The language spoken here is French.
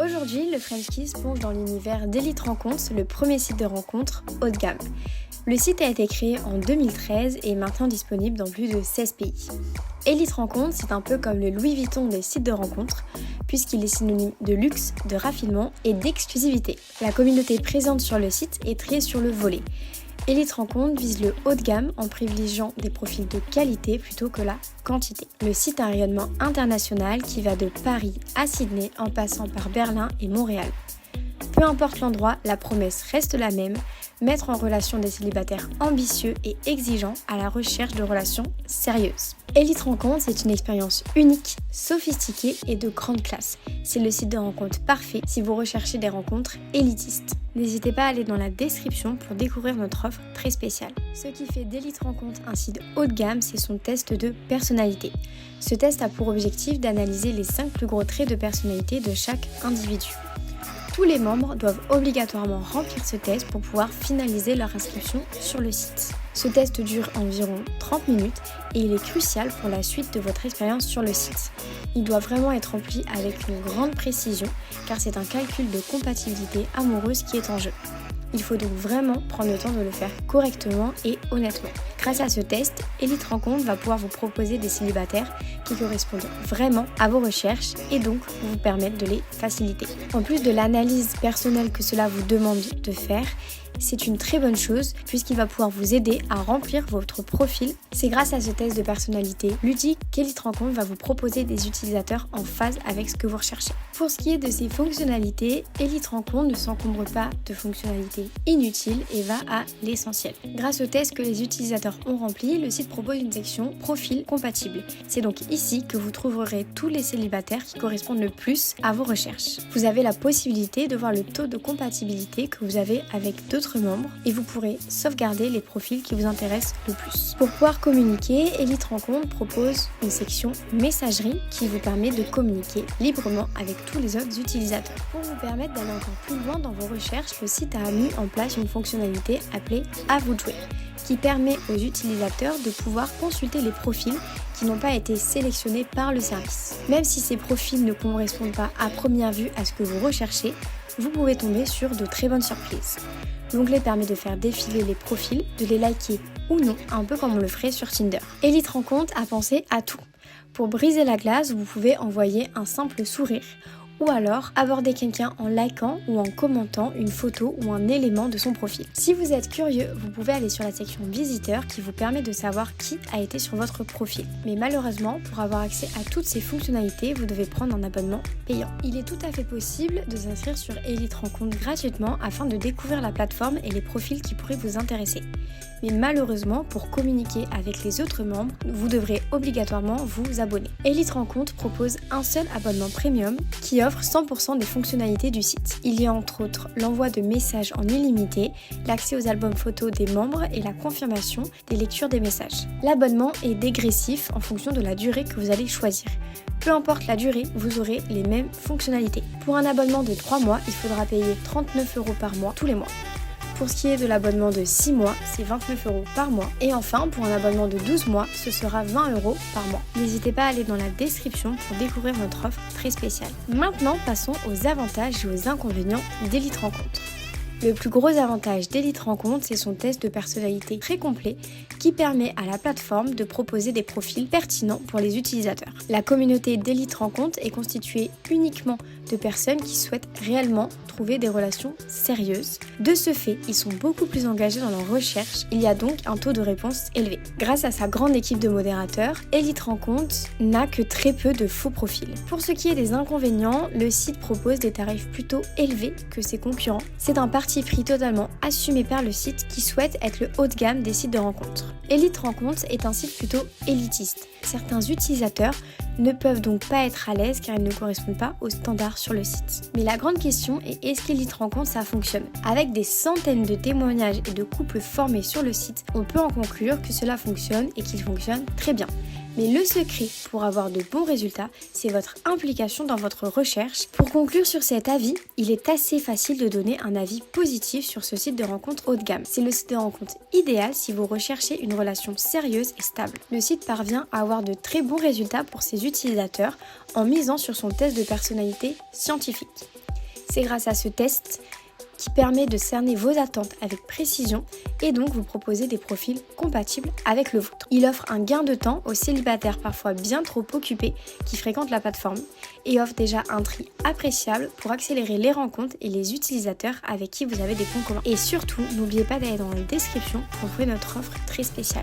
Aujourd'hui, le French Kiss plonge dans l'univers d'Elite Rencontres, le premier site de rencontres haut de gamme. Le site a été créé en 2013 et est maintenant disponible dans plus de 16 pays. Elite Rencontres, c'est un peu comme le Louis Vuitton des sites de rencontres, puisqu'il est synonyme de luxe, de raffinement et d'exclusivité. La communauté présente sur le site est triée sur le volet. Elite Rencontres vise le haut de gamme en privilégiant des profils de qualité plutôt que la quantité. Le site a un rayonnement international qui va de Paris à Sydney en passant par Berlin et Montréal. Peu importe l'endroit, la promesse reste la même, mettre en relation des célibataires ambitieux et exigeants à la recherche de relations sérieuses. Elite Rencontres, c'est une expérience unique, sophistiquée et de grande classe. C'est le site de rencontre parfait si vous recherchez des rencontres élitistes. N'hésitez pas à aller dans la description pour découvrir notre offre très spéciale. Ce qui fait d'Elite Rencontres un site haut de gamme, c'est son test de personnalité. Ce test a pour objectif d'analyser les 5 plus gros traits de personnalité de chaque individu. Tous les membres doivent obligatoirement remplir ce test pour pouvoir finaliser leur inscription sur le site. Ce test dure environ 30 minutes et il est crucial pour la suite de votre expérience sur le site. Il doit vraiment être rempli avec une grande précision car c'est un calcul de compatibilité amoureuse qui est en jeu. Il faut donc vraiment prendre le temps de le faire correctement et honnêtement. Grâce à ce test, Elite Rencontres va pouvoir vous proposer des célibataires qui correspondent vraiment à vos recherches et donc vous permettre de les faciliter. En plus de l'analyse personnelle que cela vous demande de faire, c'est une très bonne chose puisqu'il va pouvoir vous aider à remplir votre profil. C'est grâce à ce test de personnalité ludique qu'Elite Rencontres va vous proposer des utilisateurs en phase avec ce que vous recherchez. Pour ce qui est de ses fonctionnalités, Elite Rencontres ne s'encombre pas de fonctionnalités inutiles et va à l'essentiel. Grâce au test que les utilisateurs ont rempli, le site propose une section profil compatible. C'est donc ici que vous trouverez tous les célibataires qui correspondent le plus à vos recherches. Vous avez la possibilité de voir le taux de compatibilité que vous avez avec d'autres membres et vous pourrez sauvegarder les profils qui vous intéressent le plus. Pour pouvoir communiquer, Elite Rencontres propose une section messagerie qui vous permet de communiquer librement avec tous les autres utilisateurs. Pour vous permettre d'aller encore plus loin dans vos recherches, le site a mis en place une fonctionnalité appelée À vous de jouer, qui permet aux utilisateurs de pouvoir consulter les profils qui n'ont pas été sélectionnés par le service. Même si ces profils ne correspondent pas à première vue à ce que vous recherchez, vous pouvez tomber sur de très bonnes surprises. L'onglet permet de faire défiler les profils, de les liker ou non, un peu comme on le ferait sur Tinder. Elite Rencontres a pensé à tout. Pour briser la glace, vous pouvez envoyer un simple sourire ou alors aborder quelqu'un en likant ou en commentant une photo ou un élément de son profil. Si vous êtes curieux, vous pouvez aller sur la section visiteurs qui vous permet de savoir qui a été sur votre profil. Mais malheureusement, pour avoir accès à toutes ces fonctionnalités, vous devez prendre un abonnement payant. Il est tout à fait possible de s'inscrire sur Elite Rencontres gratuitement afin de découvrir la plateforme et les profils qui pourraient vous intéresser. Mais malheureusement, pour communiquer avec les autres membres, vous devrez obligatoirement vous abonner. Elite Rencontres propose un seul abonnement premium qui offre 100% des fonctionnalités du site. Il y a entre autres l'envoi de messages en illimité, l'accès aux albums photos des membres et la confirmation des lectures des messages. L'abonnement est dégressif en fonction de la durée que vous allez choisir. Peu importe la durée, vous aurez les mêmes fonctionnalités. Pour un abonnement de 3 mois, il faudra payer 39 € par mois tous les mois. Pour ce qui est de l'abonnement de 6 mois, c'est 29 € par mois. Et enfin, pour un abonnement de 12 mois, ce sera 20 € par mois. N'hésitez pas à aller dans la description pour découvrir notre offre très spéciale. Maintenant, passons aux avantages et aux inconvénients d'Elite Rencontres. Le plus gros avantage d'Elite Rencontres, c'est son test de personnalité très complet qui permet à la plateforme de proposer des profils pertinents pour les utilisateurs. La communauté d'Elite Rencontres est constituée uniquement de personnes qui souhaitent réellement trouver des relations sérieuses. De ce fait, ils sont beaucoup plus engagés dans leur recherche. Il y a donc un taux de réponse élevé. Grâce à sa grande équipe de modérateurs, Elite Rencontres n'a que très peu de faux profils. Pour ce qui est des inconvénients, le site propose des tarifs plutôt élevés que ses concurrents. C'est un parti pris totalement assumé par le site qui souhaite être le haut de gamme des sites de rencontres. Elite Rencontres est un site plutôt élitiste. Certains utilisateurs ne peuvent donc pas être à l'aise car ils ne correspondent pas aux standards sur le site. Mais la grande question est, est-ce qu'Elite Rencontres ça fonctionne ? Avec des centaines de témoignages et de couples formés sur le site, on peut en conclure que cela fonctionne et qu'il fonctionne très bien. Mais le secret pour avoir de bons résultats, c'est votre implication dans votre recherche. Pour conclure sur cet avis, il est assez facile de donner un avis positif sur ce site de rencontre haut de gamme. C'est le site de rencontre idéal si vous recherchez une relation sérieuse et stable. Le site parvient à avoir de très bons résultats pour ses utilisateurs en misant sur son test de personnalité scientifique. C'est grâce à ce test qui permet de cerner vos attentes avec précision et donc vous proposer des profils compatibles avec le vôtre. Il offre un gain de temps aux célibataires parfois bien trop occupés qui fréquentent la plateforme et offre déjà un tri appréciable pour accélérer les rencontres et les utilisateurs avec qui vous avez des points communs. Et surtout, n'oubliez pas d'aller dans la description pour trouver notre offre très spéciale.